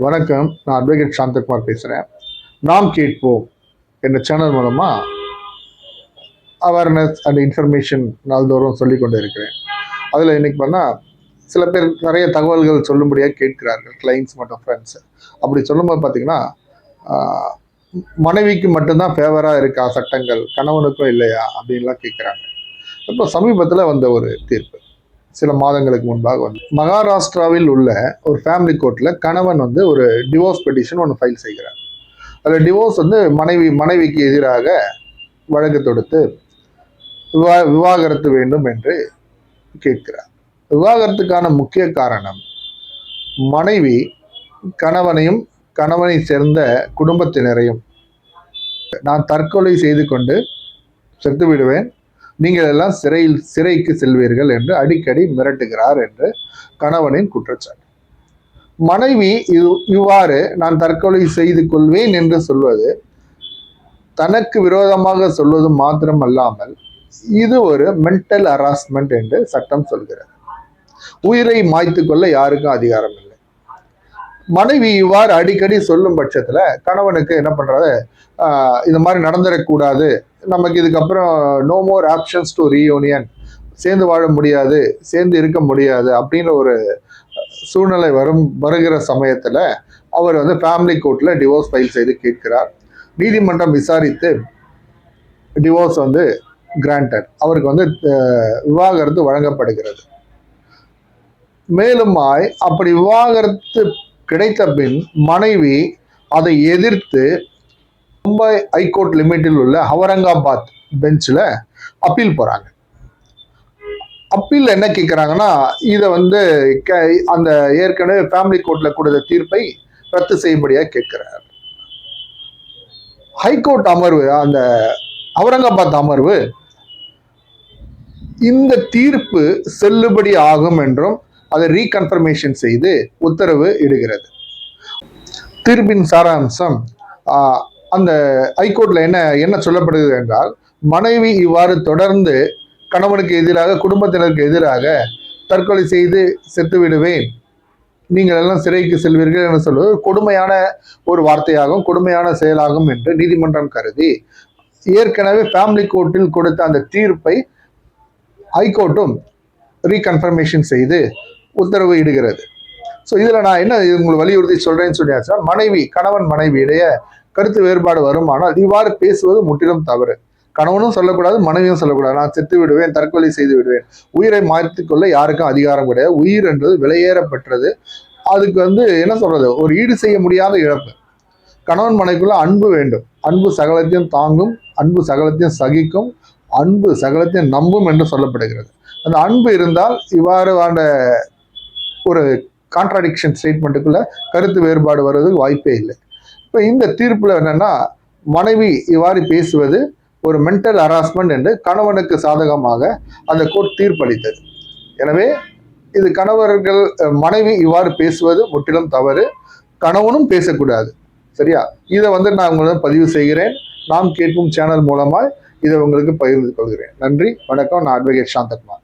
வணக்கம். நான் அட்வொகேட் சாந்தகுமார் பேசுகிறேன். நாம் கேட்போம் என்ற சேனல் மூலமாக அவேர்னஸ் அண்ட் இன்ஃபர்மேஷன் நாள்தோறும் சொல்லி கொண்டு இருக்கிறேன். அதில் இன்னைக்கு பண்ணால் சில பேர் நிறைய தகவல்கள் சொல்லும்படியாக கேட்கிறார்கள், கிளைண்ட்ஸ் மற்றும் ஃப்ரெண்ட்ஸு. அப்படி சொல்லும்போது பார்த்தீங்கன்னா, மனைவிக்கு மட்டும்தான் ஃபேவராக இருக்கா சட்டங்கள், கணவனுக்கும் இல்லையா அப்படின்லாம் கேட்குறாங்க. இப்போ சமீபத்தில் வந்த ஒரு தீர்ப்பு சில மாதங்களுக்கு முன்பாக வந்து மகாராஷ்டிராவில் உள்ள ஒரு ஃபேமிலி கோர்ட்டில் கணவன் வந்து ஒரு டிவோர்ஸ் பெட்டிஷன் ஒன்று ஃபைல் செய்கிறார். அதில் டிவோர்ஸ் வந்து மனைவிக்கு எதிராக வழக்கு தொடுத்து விவாகரத்து வேண்டும் என்று கேட்கிறார். விவாகரத்துக்கான முக்கிய காரணம், மனைவி கணவனையும் கணவனை சேர்ந்த குடும்பத்தினரையும் நான் தற்கொலை செய்து கொண்டு செத்து விடுவேன், நீங்கள் எல்லாம் சிறைக்கு செல்வீர்கள் என்று அடிக்கடி மிரட்டுகிறார் என்று கணவனின் குற்றச்சாட்டு. மனைவி இவ்வாறு நான் தற்கொலை செய்து கொள்வேன் என்று சொல்வது தனக்கு விரோதமாக சொல்வது மாத்திரம் அல்லாமல் இது ஒரு மென்டல் ஹராஸ்மெண்ட் என்று சட்டம் சொல்கிறது. உயிரை மாய்த்து கொள்ள யாருக்கும் அதிகாரம் இல்லை. மனைவி இவ்வாறு அடிக்கடி சொல்லும் பட்சத்துல கணவனுக்கு என்ன பண்றது, இந்த மாதிரி நடந்துடக்கூடாது, நமக்கு இதுக்கப்புறம் no more options to reunion, சேர்ந்து வாழ முடியாது, சேர்ந்து இருக்க முடியாது அப்படின்ற ஒரு சூழ்நிலை வருகிற சமயத்துல அவர் வந்து ஃபேமிலி கோர்ட்ல டிவோர்ஸ் ஃபைல் செய்து கேட்கிறார். நீதிமன்றம் விசாரித்து டிவோர்ஸ் வந்து கிராண்டட், அவருக்கு வந்து விவாகரத்து வழங்கப்படுகிறது. மேலும் அப்படி விவாகரத்து கிடைத்த பின் மனைவி அதை எதிர்த்து மும்பை ஹைகோர்ட் லிமிட்டில் உள்ள அவுரங்காபாத் பெஞ்சில் அப்பீல் போறாங்க. அப்பீல் என்ன கேட்குறாங்கன்னா, இதை வந்து அந்த ஏற்கனவே ஃபேமிலி கோர்ட்ல கொடுத்த தீர்ப்பை ரத்து செய்யும்படியாக கேட்கிறார். ஹைகோர்ட் அமர்வு, அந்த அவுரங்காபாத் அமர்வு இந்த தீர்ப்பு செல்லுபடி ஆகும் என்றும் அதை ரீகன்ஃபர்மேஷன் செய்து உத்தரவு இடுகிறது. தீர்ப்பின் சாராம்சம், அந்த ஹைகோர்ட்ல என்ன சொல்லப்படுகிறது என்றால், மனைவி இவ்வாறு தொடர்ந்து கணவனுக்கு எதிராக குடும்பத்தினருக்கு எதிராக தற்கொலை செய்து செத்து விடுவேன், நீங்கள் எல்லாம் சிறைக்கு செல்வீர்கள் என்று சொல்வது கொடுமையான ஒரு வார்த்தையாகும், கொடுமையான செயலாகும் என்று நீதிமன்றம் கருதி ஏற்கனவே ஃபேமிலி கோர்ட்டில் கொடுத்த அந்த தீர்ப்பை ஹைகோர்ட்டும் ரீகன்ஃபர்மேஷன் செய்து உத்தரவு இடுகிறது. ஸோ இதில் நான் என்ன உங்களுக்கு வலியுறுத்தி சொல்றேன்னு சொல்லியாச்சா, கணவன் மனைவி இடையே கருத்து வேறுபாடு வருமானால் இவ்வாறு பேசுவது முற்றிலும் தவறு. கணவனும் சொல்லக்கூடாது, மனைவியும் சொல்லக்கூடாது நான் செத்து விடுவேன், தற்கொலை செய்து விடுவேன். உயிரை மாற்றிக் கொள்ள யாருக்கும் அதிகாரம் கிடையாது. உயிர் என்றது விலையேறப்பட்டது. அதுக்கு வந்து என்ன சொல்றது, ஒரு ஈடு செய்ய முடியாத இழப்பு. கணவன் மனைவிக்குள்ள அன்பு வேண்டும். அன்பு சகலத்தையும் தாங்கும், அன்பு சகலத்தையும் சகிக்கும், அன்பு சகலத்தையும் நம்பும் என்று சொல்லப்படுகிறது. அந்த அன்பு இருந்தால் இவ்வாறு ஒரு கான்ட்ராடிக்ஷன் ஸ்டேட்மெண்ட்டுக்குள்ள கருத்து வேறுபாடு வருவதற்கு வாய்ப்பே இல்லை. இப்போ இந்த தீர்ப்புல என்னன்னா, மனைவி இவ்வாறு பேசுவது ஒரு மென்டல் ஹராஸ்மெண்ட் என்று கணவனுக்கு சாதகமாக அந்த கோர்ட் தீர்ப்பளித்தது. எனவே இது மனைவி இவ்வாறு பேசுவது முற்றிலும் தவறு, கணவனும் பேசக்கூடாது. சரியா? இதை வந்து நான் உங்களுக்கு பதிவு செய்கிறேன். நாம் கேட்கும் சேனல் மூலமாக இதை உங்களுக்கு பகிர்ந்து கொள்கிறேன். நன்றி, வணக்கம். நான் அட்வொகேட் சாந்தகுமார்.